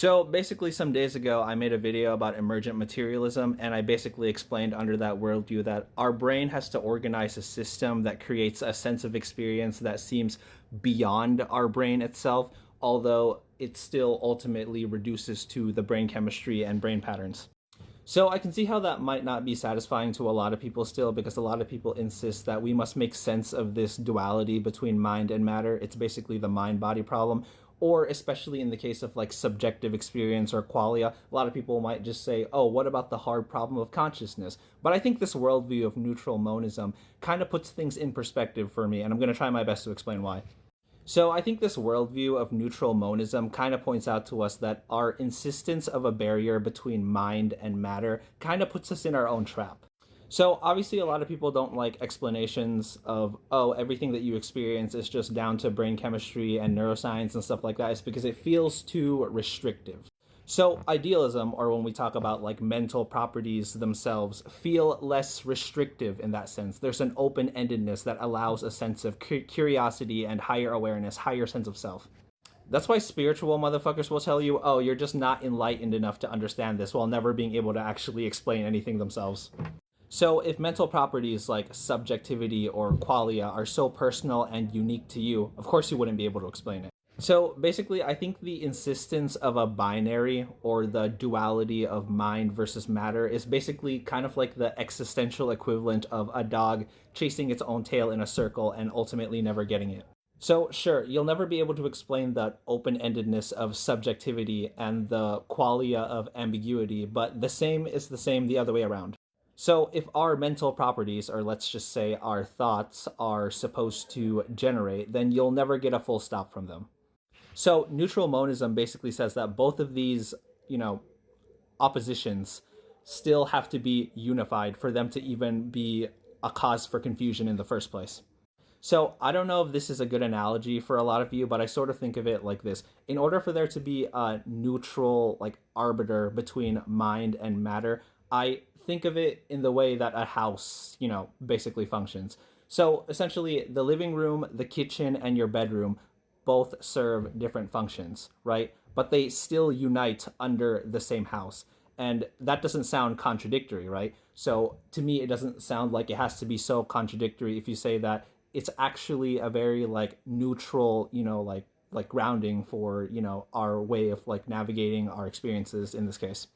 So basically, some days ago, I made a video about emergent materialism, and I basically explained under that worldview that our brain has to organize a system that creates a sense of experience that seems beyond our brain itself, although it still ultimately reduces to the brain chemistry and brain patterns. So I can see how that might not be satisfying to a lot of people still, because a lot of people insist that we must make sense of this duality between mind and matter. It's basically the mind body problem. Or especially in the case of like subjective experience or qualia, a lot of people might just say, oh, what about the hard problem of consciousness? But I think this worldview of neutral monism kind of puts things in perspective for me, and I'm going to try my best to explain why. So I think this worldview of neutral monism kind of points out to us that our insistence of a barrier between mind and matter kind of puts us in our own trap. So obviously a lot of people don't like explanations of, oh, everything that you experience is just down to brain chemistry and neuroscience and stuff like that. It's because it feels too restrictive. So idealism, or when we talk about like mental properties themselves, feel less restrictive in that sense. There's an open-endedness that allows a sense of curiosity and higher awareness, higher sense of self. That's why spiritual motherfuckers will tell you, oh, you're just not enlightened enough to understand this, while never being able to actually explain anything themselves. So if mental properties like subjectivity or qualia are so personal and unique to you, of course you wouldn't be able to explain it. So basically, I think the insistence of a binary, or the duality of mind versus matter, is basically kind of like the existential equivalent of a dog chasing its own tail in a circle and ultimately never getting it. So sure, you'll never be able to explain the open-endedness of subjectivity and the qualia of ambiguity, but the same is the same the other way around. So if our mental properties, or let's just say our thoughts, are supposed to generate, then you'll never get a full stop from them. So neutral monism basically says that both of these, oppositions still have to be unified for them to even be a cause for confusion in the first place. So I don't know if this is a good analogy for a lot of you, but I sort of think of it like this. In order for there to be a neutral, like, arbiter between mind and matter, I think of it in the way that a house, basically functions. So essentially, the living room, the kitchen, and your bedroom both serve different functions, right? But they still unite under the same house. And that doesn't sound contradictory, right? So to me, it doesn't sound like it has to be so contradictory if you say that it's actually a very like neutral, like grounding for, our way of like navigating our experiences in this case.